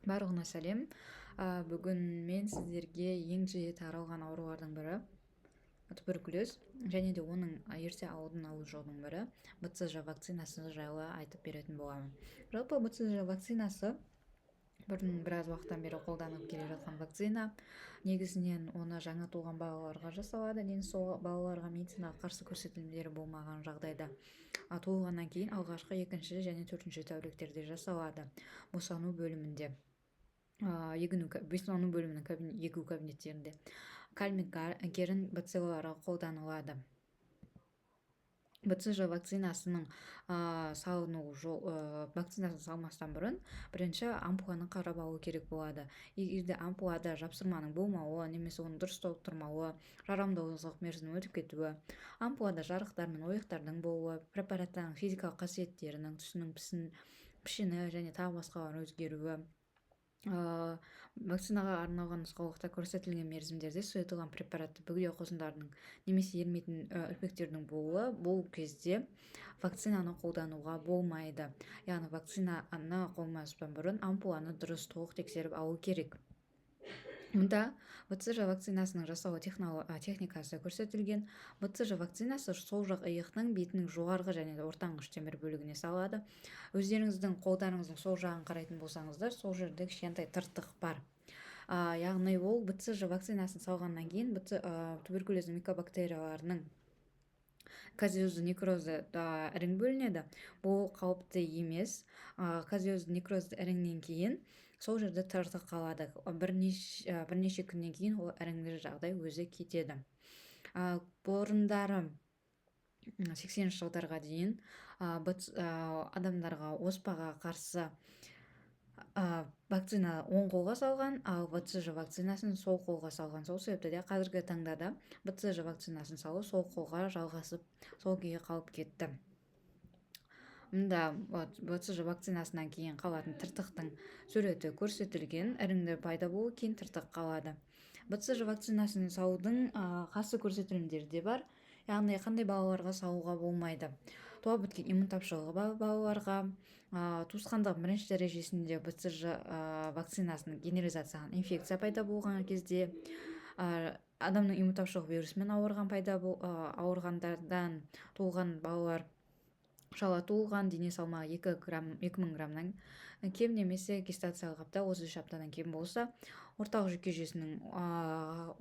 Барлығына сәлем. Бүгін мен сіздерге ең жиі таралған аурулардың бірі туберкулез және де оның ерте алдын алу жолының бірі БЦЖ вакцинасы жайлы айтып беретін боламын. Жалпы БЦЖ вакцинасы бұрын біраз уақыттан бері қолданылып келе жатқан вакцина. Негізінен оны жаңа туған балаларға жасалады. Дені сол балаларға медицинаға қарсы көрсетілімдері болмаған жағдайда туылғаннан кейін алғашқы, екінші және төртінші тәуліктерде жасалады босану бөлімінде. Босану бөлімінің егу кабинеттерінде кальмин герн бациллалары қолданылады. БЦЖ вакцинасының вакцинасын салмастан бұрын бірінші ампуланы қарап алу керек болады. Егерде ампулада жапсырманың болмауы немесе оның дұрыс толықтырмауы, жарамдылық мерзімі өтіп кетуі, ампулада жарықтар мен ойықтардың болуы, препараттың физикалық қасиеттерінің, түсінің пішіні және тағы басқалардың өзгеруі, вакцинаға арналған нұсқаулықта көрсетілген мерзімдерде сұйытылған препаратты бөгде қосындарының немесе ерімейтін үлпектердің болуы, бұл кезде вакцинаны қолдануға болмайды. Яғни вакцинаны қолданбастан бұрын ампуланы дұрыс толық тексеріп алу керек. Мұнда БЦЖ вакцинасының жасалу техникасы көрсетілген. БЦЖ вакцинасы сол жақ иықтың бетінің жоғарғы және ортаңғыш темір бөлігіне салады. Өздеріңіздің қолдарыңыздың сол жағын қарайтын болсаңыздар, сол жерде кішкентай тыртық бар. Яғни ол БЦЖ вакцинасын салғаннан кейін туберкулездің микобактерияларының казиозды некрозды ірің бөлінеді. Бұл қауіпті емес. Казиозды некрозды іріңнен кейін сол жерде тыртық қалады. Бірнеше күннен кейін ол іріңді жағдай өзі кетеді. Бұрындары 80 жылдарға дейін адамдарға оспаға қарсы вакцина оң қолға салған, ал БЦЖ вакцинасын сол қолға салған. Сол себепті де қазіргі таңда да БЦЖ вакцинасын салу сол қолға жалғасып, сол күйі қалып кетті. Мұнда БЦЖ вакцинасынан кейін қалатын тыртықтың суреті көрсетілген, іріңдер пайда болу кейін тыртық қалады. БЦЖ вакцинасын салудың қарсы көрсетілімдері де бар. Яғни қандай балаларға салуға болмайды. Туа біткен иммун тапшылығы бар балаларға, туысқандық бірінші дәрежесінде БЦЖ вакцинасының генерализацияланған инфекция пайда болған кезде, адамның иммун тапшылығы вирусымен ауырғандардан туылған балалар, шала туылған, дене салмағы 2000 граммнан кем немесе гестациялық апта 33 аптадан кем болса, орталық жүйке жүйесінің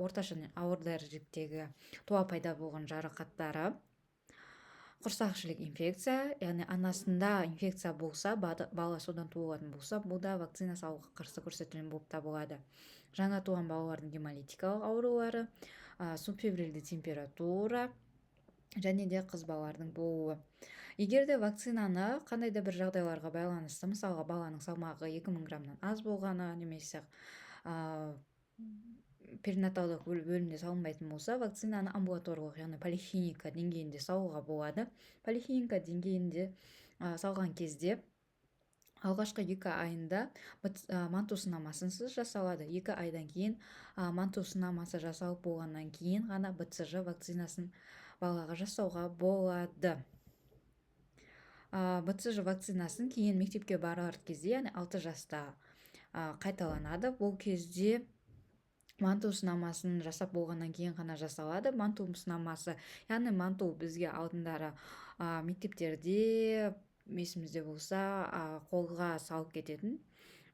орташа және ауыр дәрежедегі туа пайда болған жарақаттары, құрсақшілік инфекция, яғни анасында инфекция болса, бала содан туылатын болса, бұл да вакцина салуға қарсы көрсетілім болып табылады. Жаңа туған балалардың гемолитикалық аурулары, субфебрильді температура және де қыз балалардың болуы. Егер де вакцинаны қандай да бір жағдайларға байланысты, мысалға баланың салмағы 2000 граммнан аз болғаны немесе перинаталдық бөлімде салынбайтын болса, вакцинаны амбулаториялық, яғни поликлиника деңгейінде салуға болады. Поликлиника деңгейінде салған кезде алғашқы 2 айында манту сынамасынсыз жасалады. 2 айдан кейін манту сынамасы жасалып болғаннан кейін ғана БЦЖ вакцинасын балаға жасауға болады. БЦЖ вакцинасын кейін мектепке барар кезде, яғни 6 жаста қайталанады. Бұл кезде манту сынамасын жасап болғаннан кейін ғана жасалады. Манту сынамасы, яғни манту бізге алдындары мектептерде, есімізде болса, қолға салып кететін.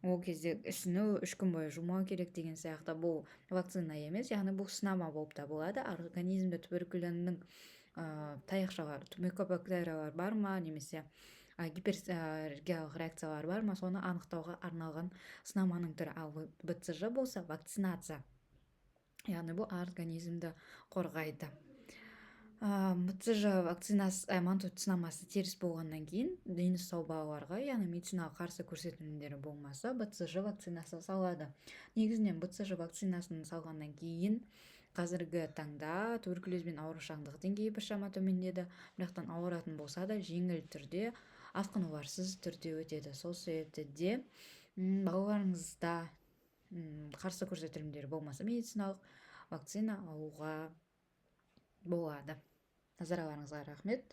Ол кезде ісіну 3 күн бойы жумау керек деген сияқты. Бұл вакцина емес, яғни бұл сынама болып табылады. Организмде туберкулездің таяқшалар, микобактериялар бар ма, немесе гипераллергиялық реакциялар бар ма, соны анықтауға арналған сынаманың түрі. Ал БЦЖ болса вакцинация, яғни бұл организмді қорғайды. БЦЖ вакцинасы, манту сынамасы теріс болғаннан кейін дені сау балаларға, яғни медицинаға қарсы көрсетілімдері болмаса, БЦЖ вакцинасы салады. Негізінен БЦЖ вакцинасын салғаннан кейін қазіргі таңда туберкулезбен аурушаңдық деңгейі біршама төмендеді, бірақтан ауыратын болса да жеңіл түрде, асқынуларсыз түрде өтеді. Сол себепті де балаларыңызда қарсы көрсетілімдері болмаса, медициналық вакцина алуға болады. Назарларыңызға рахмет.